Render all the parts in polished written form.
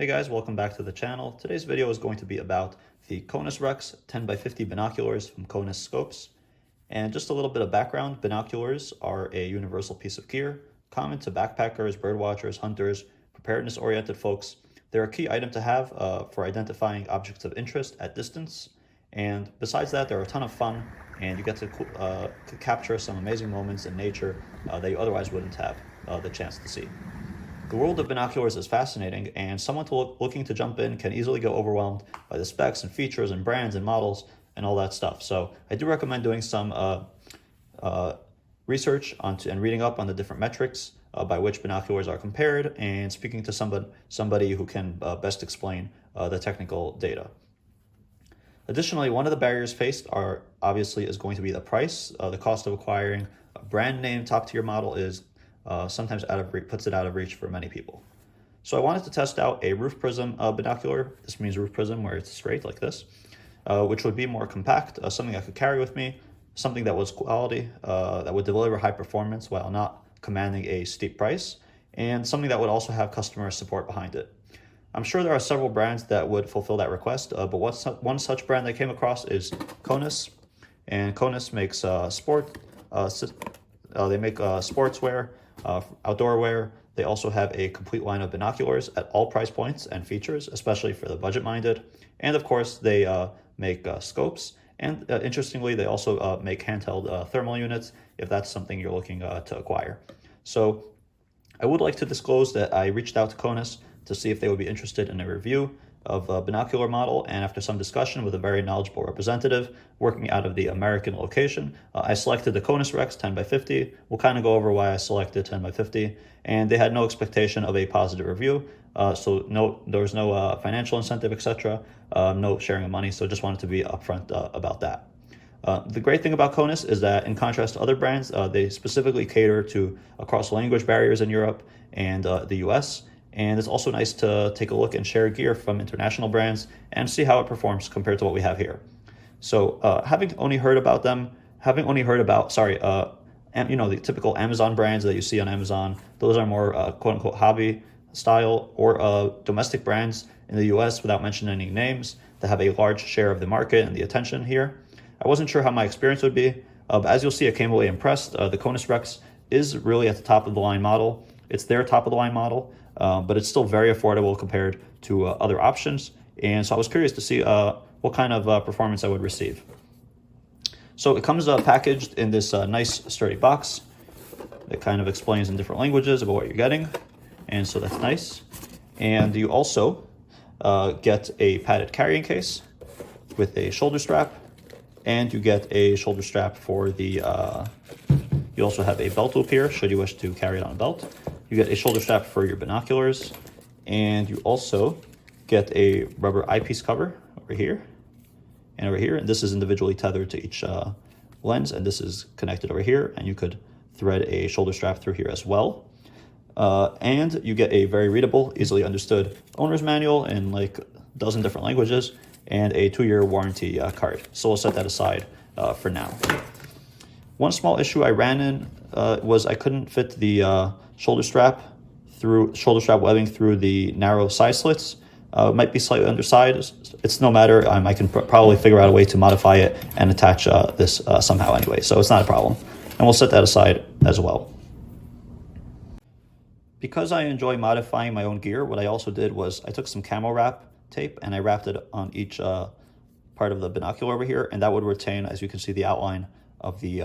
Hey guys, welcome back to the channel. Today's video is going to be about the KonusRex 10x50 binoculars from Konus Scopes. And just a little bit of background, binoculars are a universal piece of gear, common to backpackers, birdwatchers, hunters, preparedness-oriented folks. They're a key item to have for identifying objects of interest at distance. And besides that, they're a ton of fun, and you get to capture some amazing moments in nature that you otherwise wouldn't have the chance to see. The world of binoculars is fascinating, and someone looking to jump in can easily get overwhelmed by the specs and features and brands and models and all that stuff. So I do recommend doing some research and reading up on the different metrics by which binoculars are compared, and speaking to somebody who can best explain the technical data. Additionally, one of the barriers faced is going to be the price. The cost of acquiring a brand name top-tier model is sometimes puts it out of reach for many people. So I wanted to test out a roof prism binocular. This means roof prism where it's straight like this, which would be more compact, something I could carry with me, something that was quality, that would deliver high performance while not commanding a steep price, and something that would also have customer support behind it. I'm sure there are several brands that would fulfill that request, but one such brand I came across is Konus, and Konus makes they make sportswear, outdoor wear. They also have a complete line of binoculars at all price points and features, especially for the budget-minded. And of course, they make scopes. And interestingly, they also make handheld thermal units if that's something you're looking to acquire. So I would like to disclose that I reached out to Konus to see if they would be interested in a review of a binocular model, and after some discussion with a very knowledgeable representative working out of the American location, I selected the KonusRex 10x50. We'll kind of go over why I selected 10x50, and they had no expectation of a positive review, so there was no financial incentive, etc., no sharing of money, so just wanted to be upfront about that. The great thing about Konus is that, in contrast to other brands, they specifically cater to across language barriers in Europe and the US. And it's also nice to take a look and share gear from international brands and see how it performs compared to what we have here. So having only heard about the typical Amazon brands that you see on Amazon, those are more quote unquote hobby style or domestic brands in the US, without mentioning any names, that have a large share of the market and the attention here. I wasn't sure how my experience would be, but as you'll see, I came away impressed. The KonusRex is really at the top of the line model. It's their top of the line model. But it's still very affordable compared to other options. And so I was curious to see what kind of performance I would receive. So it comes packaged in this nice sturdy box that kind of explains in different languages about what you're getting. And so that's nice. And you also get a padded carrying case with a shoulder strap. And you get a shoulder strap for the, you also have a belt loop here, should you wish to carry it on a belt. You get a shoulder strap for your binoculars, and you also get a rubber eyepiece cover over here and over here. And this is individually tethered to each lens, and this is connected over here, and you could thread a shoulder strap through here as well. And you get a very readable, easily understood owner's manual in like a dozen different languages, and a 2-year warranty card. So we'll set that aside for now. One small issue I ran in was I couldn't fit the shoulder strap webbing through the narrow side slits. It might be slightly undersized. It's no matter. I can probably figure out a way to modify it and attach this somehow anyway, so it's not a problem. And we'll set that aside as well. Because I enjoy modifying my own gear, what I also did was I took some camo wrap tape and I wrapped it on each part of the binocular over here, and that would retain, as you can see, the outline of the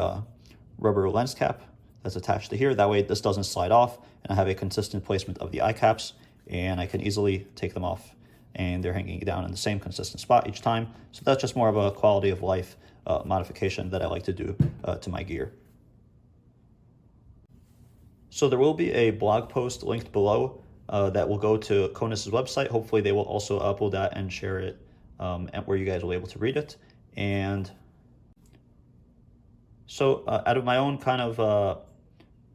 rubber lens cap that's attached to here. That way this doesn't slide off, and I have a consistent placement of the eye caps, and I can easily take them off, and they're hanging down in the same consistent spot each time. So that's just more of a quality of life modification that I like to do to my gear. So there will be a blog post linked below that will go to Konus's website. Hopefully they will also upload that and share it where you guys will be able to read it. And so out of my own kind of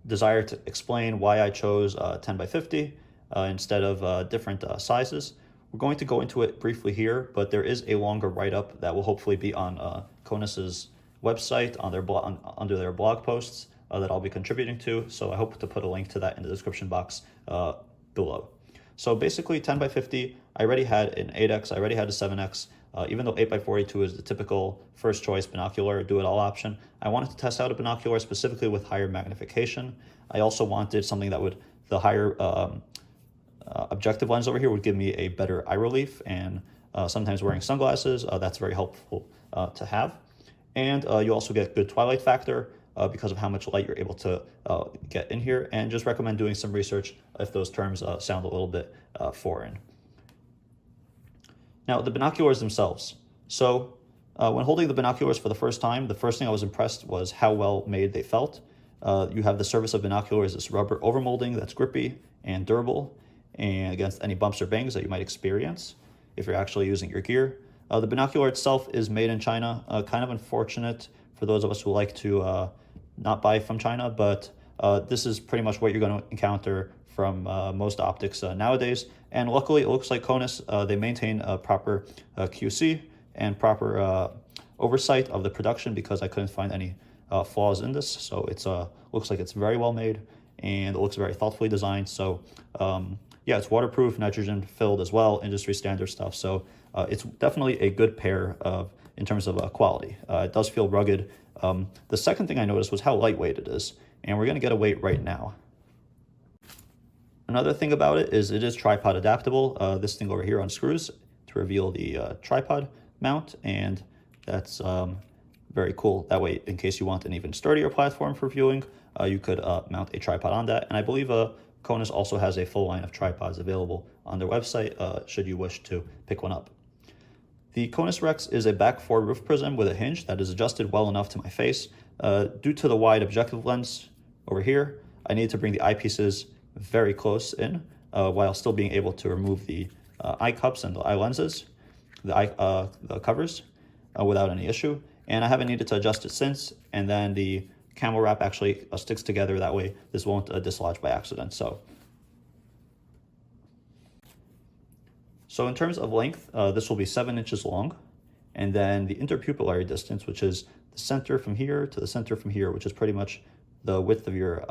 desire to explain why I chose 10x50 instead of different sizes, we're going to go into it briefly here, but there is a longer write-up that will hopefully be on Konus's website under their blog posts that I'll be contributing to. So I hope to put a link to that in the description box below. So basically 10 by 50, I already had an 8X, I already had a 7X. Even though 8 by 42 is the typical first choice binocular do-it-all option, I wanted to test out a binocular specifically with higher magnification. I also wanted something that would, the higher objective lens over here would give me a better eye relief, and sometimes wearing sunglasses, that's very helpful to have. And you also get good twilight factor because of how much light you're able to get in here, and just recommend doing some research if those terms sound a little bit foreign. Now, the binoculars themselves. So when holding the binoculars for the first time, the first thing I was impressed was how well made they felt. You have the surface of binoculars, this rubber overmolding that's grippy and durable and against any bumps or bangs that you might experience if you're actually using your gear. The binocular itself is made in China. Kind of unfortunate for those of us who like to not buy from China, but this is pretty much what you're going to encounter from most optics nowadays. And luckily, it looks like Konus, they maintain a proper QC and proper oversight of the production, because I couldn't find any flaws in this. So it's looks like it's very well made, and it looks very thoughtfully designed. So yeah, it's waterproof, nitrogen filled as well, industry standard stuff. So it's definitely a good pair in terms of quality. It does feel rugged. The second thing I noticed was how lightweight it is, and we're going to get a weight right now. Another thing about it is tripod adaptable. This thing over here unscrews to reveal the tripod mount, and that's very cool. That way, in case you want an even sturdier platform for viewing, you could mount a tripod on that. And I believe Konus also has a full line of tripods available on their website, should you wish to pick one up. The KonusRex is a back forward roof prism with a hinge that is adjusted well enough to my face. Due to the wide objective lens over here, I need to bring the eyepieces very close in while still being able to remove the eye cups and the eye lenses, the covers, without any issue. And I haven't needed to adjust it since, and then the camel wrap actually sticks together. That way this won't dislodge by accident. So in terms of length, this will be 7 inches long, and then the interpupillary distance, which is the center from here to the center from here, which is pretty much the width of your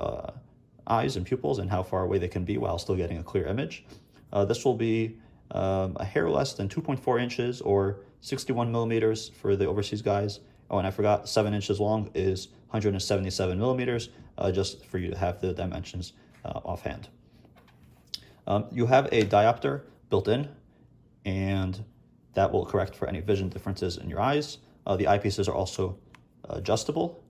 eyes and pupils and how far away they can be while still getting a clear image. This will be a hair less than 2.4 inches or 61 millimeters for the overseas guys. Oh, and I forgot, 7 inches long is 177 millimeters, just for you to have the dimensions offhand. You have a diopter built in, and that will correct for any vision differences in your eyes. The eyepieces are also adjustable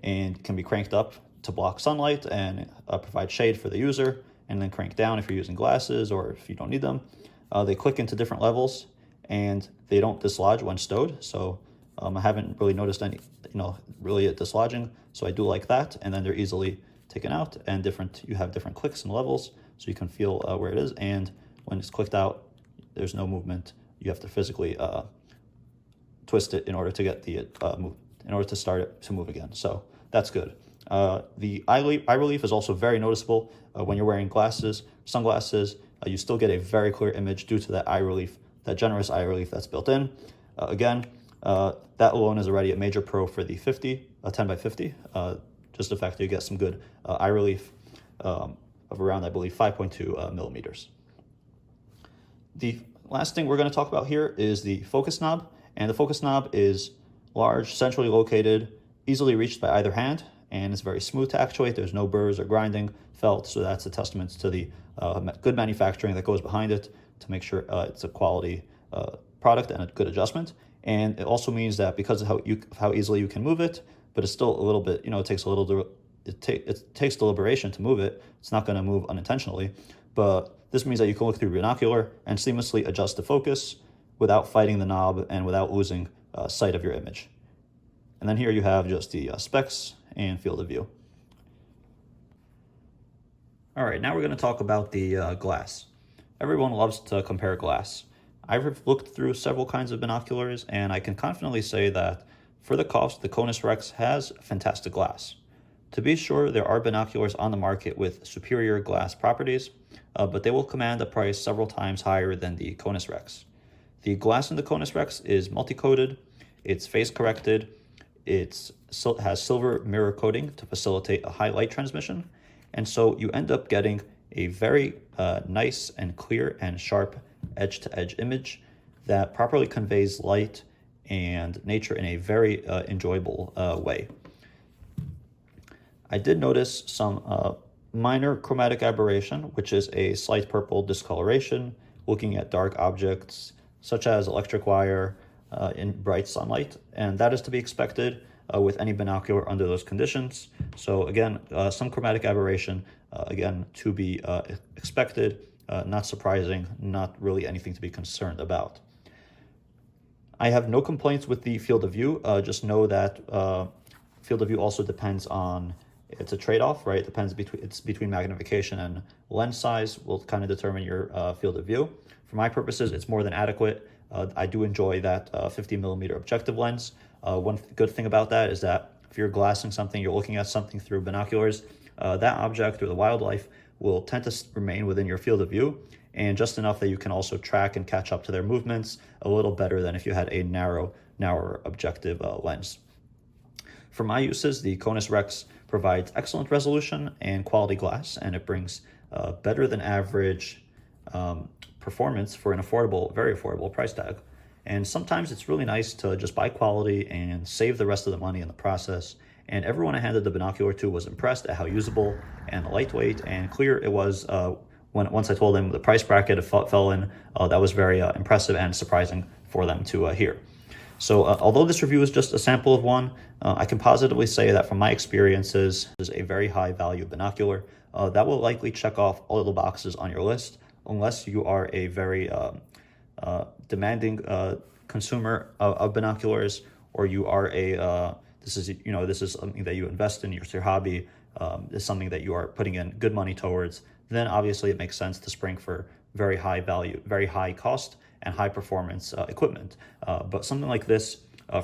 and can be cranked up to block sunlight and provide shade for the user, and then crank down if you're using glasses or if you don't need them. They click into different levels, and they don't dislodge when stowed. So I haven't really noticed any, really dislodging. So I do like that. And then they're easily taken out, and you have different clicks and levels, so you can feel where it is. And when it's clicked out, there's no movement. You have to physically twist it in order to get the in order to start it to move again. So that's good. The eye relief is also very noticeable when you're wearing glasses, sunglasses. You still get a very clear image due to that eye relief, that generous eye relief that's built in. Again, that alone is already a major pro for the 10 by 50. Just the fact that you get some good eye relief of around, I believe, 5.2 millimeters. The last thing we're going to talk about here is the focus knob. And the focus knob is large, centrally located, easily reached by either hand, and it's very smooth to actuate. There's no burrs or grinding felt, so that's a testament to the good manufacturing that goes behind it to make sure it's a quality product and a good adjustment. And it also means that because of how easily you can move it, but it's still a little bit, it takes deliberation to move it. It's not going to move unintentionally, but this means that you can look through binocular and seamlessly adjust the focus without fighting the knob and without losing sight of your image. And then here you have just the specs and field of view. All right, now we're going to talk about the glass. Everyone loves to compare glass. I've looked through several kinds of binoculars, and I can confidently say that for the cost, the KonusRex has fantastic glass. To be sure, there are binoculars on the market with superior glass properties, but they will command a price several times higher than the KonusRex. The glass in the KonusRex is multi-coated, it's phase corrected, it has silver mirror coating to facilitate a high light transmission, and so you end up getting a very nice and clear and sharp edge-to-edge image that properly conveys light and nature in a very enjoyable way. I did notice some minor chromatic aberration, which is a slight purple discoloration looking at dark objects such as electric wire in bright sunlight, and that is to be expected with any binocular under those conditions. So again, some chromatic aberration, again, to be expected, not surprising, not really anything to be concerned about. I have no complaints with the field of view. Just know that field of view also depends on, it's a trade-off, right? It's between magnification and lens size will kind of determine your field of view. For my purposes, it's more than adequate. I do enjoy that 50mm objective lens. One good thing about that is that if you're glassing something, you're looking at something through binoculars, that object or the wildlife will tend to remain within your field of view, and just enough that you can also track and catch up to their movements a little better than if you had a narrower objective lens. For my uses, the KonusRex provides excellent resolution and quality glass, and it brings better than average performance for an affordable, very affordable price tag. And sometimes it's really nice to just buy quality and save the rest of the money in the process. And everyone I handed the binocular to was impressed at how usable and lightweight and clear it was. Once I told them the price bracket it fell in, that was very impressive and surprising for them to hear. So although this review is just a sample of one, I can positively say that from my experiences, this is a very high value binocular that will likely check off all of the boxes on your list, unless you are a very demanding consumer of binoculars, or you are a this is something that you invest in, your hobby, is something that you are putting in good money towards. Then obviously it makes sense to spring for very high value, very high cost and high performance equipment. But something like this,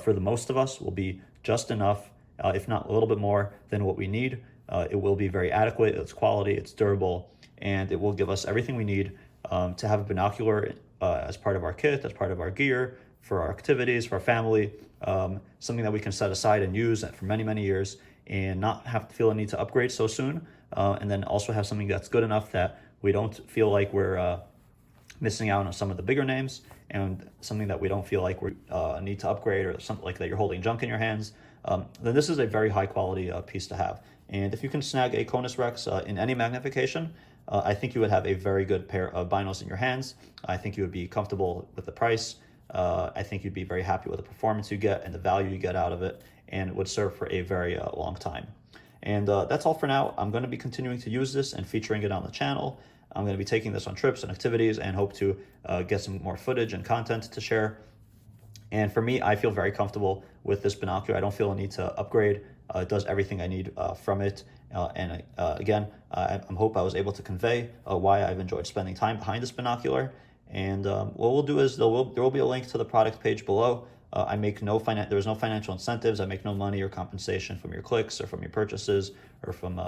for the most of us, will be just enough, if not a little bit more than what we need. It will be very adequate, it's quality, it's durable, and it will give us everything we need to have a binocular as part of our kit, as part of our gear, for our activities, for our family, something that we can set aside and use for many, many years and not have to feel a need to upgrade so soon. And then also have something that's good enough that we don't feel like we're missing out on some of the bigger names, and something that we don't feel like we need to upgrade, or something like that you're holding junk in your hands. Then this is a very high quality piece to have. And if you can snag a KonusRex in any magnification, I think you would have a very good pair of binos in your hands. I think you would be comfortable with the price. I think you'd be very happy with the performance you get and the value you get out of it, and it would serve for a very long time. And that's all for now. I'm going to be continuing to use this and featuring it on the channel. I'm going to be taking this on trips and activities and hope to get some more footage and content to share. And for me, I feel very comfortable with this binocular. I don't feel a need to upgrade. It does everything I need from it. Again, I hope I was able to convey why I've enjoyed spending time behind this binocular. And what we'll do is there will be a link to the product page below. I make there's no financial incentives. I make no money or compensation from your clicks or from your purchases or from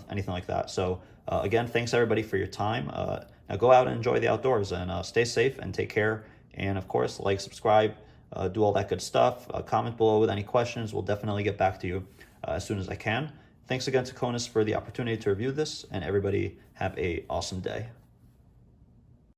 anything like that. So again, thanks everybody for your time. Now go out and enjoy the outdoors, and stay safe and take care. And of course, like, subscribe, do all that good stuff. Comment below with any questions. We'll definitely get back to you as soon as I can. Thanks again to Konus for the opportunity to review this, and everybody have an awesome day.